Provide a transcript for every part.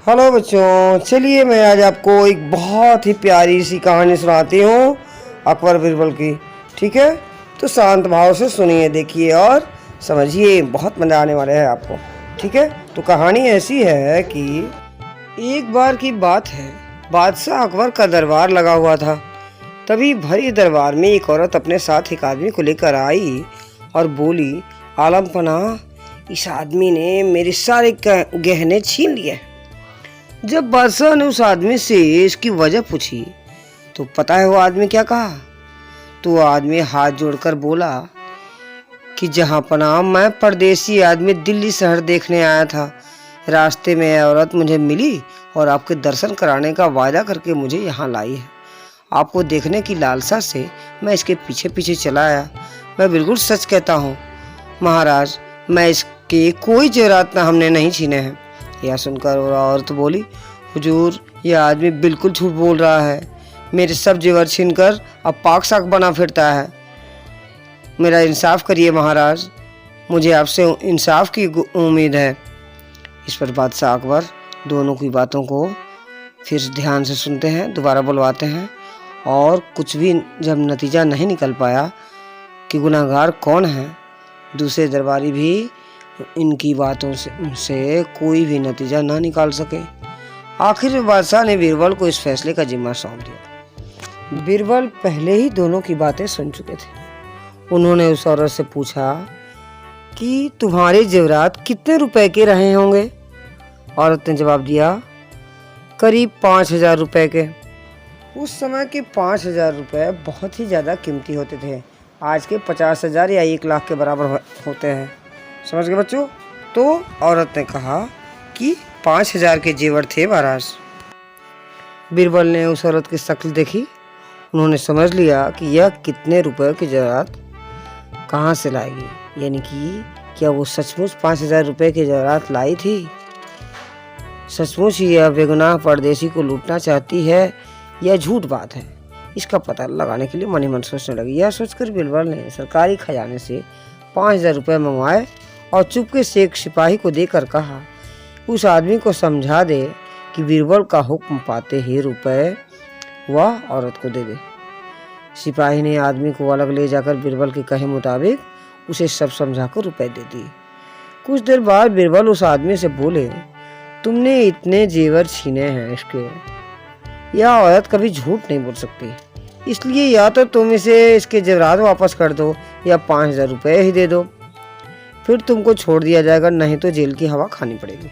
Hello बच्चों, चलिए मैं आज आपको एक बहुत ही प्यारी सी कहानी सुनाती हूँ अकबर बिरबल की। ठीक है, तो शांत भाव से सुनिए, देखिए और समझिए, बहुत मज़ा आने वाला है आपको। ठीक है, तो कहानी ऐसी है कि एक बार की बात है, बादशाह अकबर का दरबार लगा हुआ था। तभी भरी दरबार में एक औरत अपने साथ एक आदमी को लेकर आई और बोली, आलम पनाह, इस आदमी ने मेरे सारे गहने छीन लिए। जब बादशाह ने उस आदमी से इसकी वजह पूछी तो पता है वो आदमी क्या कहा? तो वो आदमी हाथ जोड़कर बोला कि जहाँ पनाह, मैं परदेसी आदमी दिल्ली शहर देखने आया था। रास्ते में यह औरत मुझे मिली और आपके दर्शन कराने का वादा करके मुझे यहाँ लाई है। आपको देखने की लालसा से मैं इसके पीछे पीछे चला आया। मैं बिल्कुल सच कहता हूँ महाराज, मैं इसके कोई जेवरात हमने नहीं छीने हैं। यह सुनकर औरत बोली, हुजूर, यह आदमी बिल्कुल झूठ बोल रहा है। मेरे सब जेवर छीनकर अब पाक साक बना फिरता है। मेरा इंसाफ करिए महाराज, मुझे आपसे इंसाफ की उम्मीद है। इस पर बादशाह अकबर दोनों की बातों को फिर ध्यान से सुनते हैं, दोबारा बुलवाते हैं, और कुछ भी जब नतीजा नहीं निकल पाया कि गुनहगार कौन है, दूसरे दरबारी भी इनकी बातों से कोई भी नतीजा ना निकाल सके। आखिर में बादशाह ने बीरबल को इस फैसले का जिम्मा सौंप दिया। बीरबल पहले ही दोनों की बातें सुन चुके थे। उन्होंने उस औरत से पूछा कि तुम्हारे जेवरात कितने रुपए के रहे होंगे? औरत ने जवाब दिया, करीब 5,000 रुपए के। उस समय के 5,000 रुपए बहुत ही ज़्यादा कीमती होते थे। आज के 50,000 या 1 लाख के बराबर होते हैं। समझ गए बच्चों? तो औरत ने कहा कि 5,000 के जेवर थे महाराज। बीरबल ने उस औरत की शक्ल देखी। उन्होंने समझ लिया कि यह कितने रुपए के जेवरात कहाँ से लाएगी, यानी कि क्या वो सचमुच 5,000 रुपए के जेवरात लाई थी? सचमुच ही यह बेगुनाह परदेसी को लूटना चाहती है या झूठ बात है? इसका पता लगाने के लिए मन ही मन सोचने लगी। यह सोचकर बीरबल ने सरकारी खजाने से 5,000 रुपये मंगवाए और चुपके से एक सिपाही को देकर कहा, उस आदमी को समझा दे कि बीरबल का हुक्म पाते ही रुपए वह औरत को दे दे। सिपाही ने आदमी को अलग ले जाकर बीरबल के कहे मुताबिक उसे सब समझाकर रुपए दे दिए। कुछ देर बाद बीरबल उस आदमी से बोले, तुमने इतने जेवर छीने हैं इसके, यह औरत कभी झूठ नहीं बोल सकती, इसलिए या तो तुम इसे इसके जेवरात वापस कर दो या 5,000 रुपये ही दे दो, फिर तुमको छोड़ दिया जाएगा, नहीं तो जेल की हवा खानी पड़ेगी।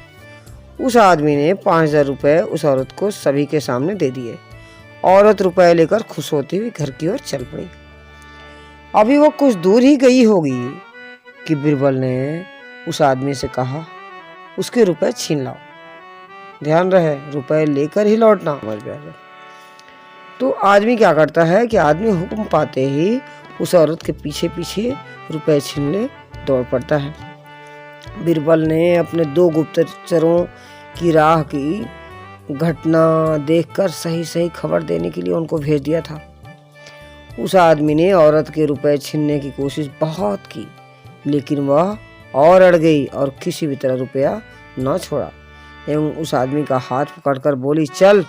उस आदमी ने 5,000 रुपये उस औरत को सभी के सामने दे दिए। औरत रुपए लेकर खुश होती हुई घर की ओर चल पड़ी। अभी वो कुछ दूर ही गई होगी कि बीरबल ने उस आदमी से कहा, उसके रुपए छीन लाओ, ध्यान रहे रुपए लेकर ही लौटना। तो आदमी क्या करता है कि आदमी हुक्म पाते ही उस औरत के पीछे पीछे रुपए छीनने दौड़ पड़ता है। बीरबल ने अपने 2 गुप्तचरों की राह की घटना देखकर सही सही खबर देने के लिए उनको भेज दिया था। उस आदमी ने औरत के रुपए छीनने की कोशिश बहुत की, लेकिन वह और अड़ गई और किसी भी तरह रुपया न छोड़ा एवं उस आदमी का हाथ पकड़कर बोली, चल,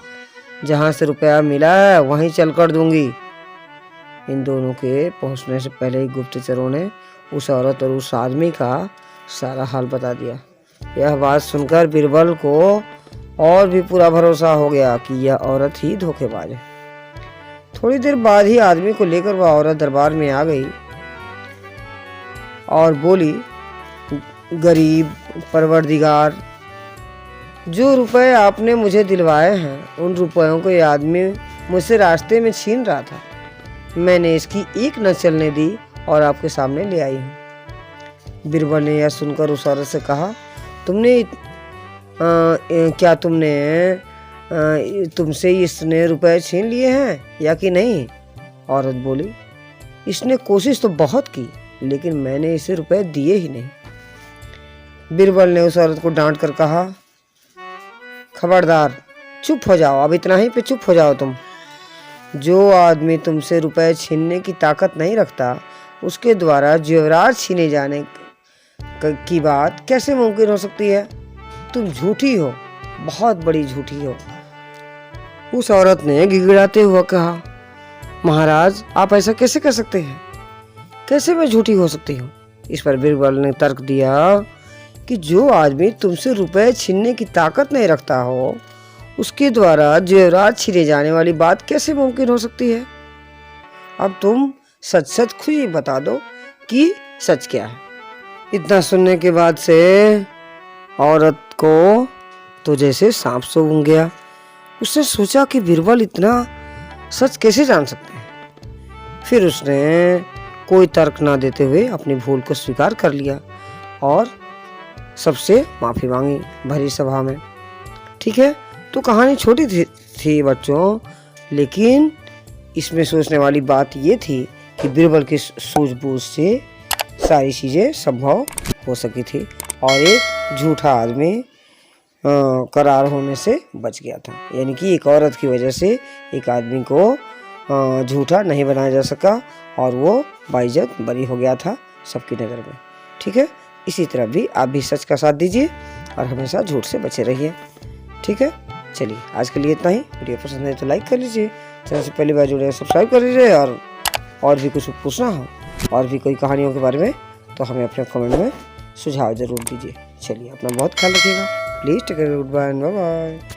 जहाँ से रुपया मिला है वहीं चल कर दूंगी। इन दोनों के पहुंचने से पहले ही गुप्तचरों ने उस औरत और उस आदमी का सारा हाल बता दिया। यह बात सुनकर बीरबल को और भी पूरा भरोसा हो गया कि यह औरत ही धोखेबाज है। थोड़ी देर बाद ही आदमी को लेकर वह औरत दरबार में आ गई और बोली, गरीब परवरदिगार, जो रुपए आपने मुझे दिलवाए हैं उन रुपयों को यह आदमी मुझसे रास्ते में छीन रहा था। मैंने इसकी एक न चलने दी और आपके सामने ले आई हूँ। बीरबल ने यह सुनकर उस औरत से कहा, क्या तुमसे इसने रुपए छीन लिए हैं या कि नहीं? औरत बोली, इसने कोशिश तो बहुत की, लेकिन मैंने इसे रुपए दिए ही नहीं। बीरबल ने उस औरत को डांट कर कहा, खबरदार, चुप हो जाओ, अब इतना ही पे चुप हो जाओ तुम। जो आदमी तुमसे रुपए छीनने की ताकत नहीं रखता, उसके द्वारा जेवरात छीने जाने की बात कैसे मुमकिन हो सकती है? तुम झूठी हो, बहुत बड़ी झूठी हो। उस औरत ने गिड़गिड़ाते हुए कहा, महाराज आप ऐसा कैसे कर सकते हैं, कैसे मैं झूठी हो सकती हूँ। इस पर बीरबल ने तर्क दिया कि जो आदमी तुमसे रुपए छीनने की ताकत नहीं रखता हो, उसके द्वारा जेवरात छीने जाने वाली बात कैसे मुमकिन हो सकती है। अब तुम सच सच खुद ही बता दो कि सच क्या है। इतना सुनने के बाद से औरत को तो जैसे सांप सूंघ गया। उसने सोचा कि बीरबल इतना सच कैसे जान सकते हैं। फिर उसने कोई तर्क ना देते हुए अपनी भूल को स्वीकार कर लिया और सबसे माफ़ी मांगी भरी सभा में। ठीक है, तो कहानी छोटी थी बच्चों, लेकिन इसमें सोचने वाली बात ये थी कि बीरबल की सूझबूझ से सारी चीज़ें संभव हो सकी थी और एक झूठा आदमी करार होने से बच गया था। यानी कि एक औरत की वजह से एक आदमी को झूठा नहीं बनाया जा सका और वो बाइज्जत बरी हो गया था सबकी नज़र में। ठीक है, इसी तरह भी आप भी सच का साथ दीजिए और हमेशा झूठ से बचे रहिए। ठीक है, चलिए आज के लिए इतना ही। वीडियो पसंद है तो लाइक कर लीजिए, चैनल से पहली बार जुड़े सब्सक्राइब कर लीजिए और भी कुछ पूछना हो और भी कोई कहानियों के बारे में तो हमें अपने कमेंट में सुझाव ज़रूर दीजिए। चलिए अपना बहुत ख्याल रखिएगा। Please take care, good bye, bye bye.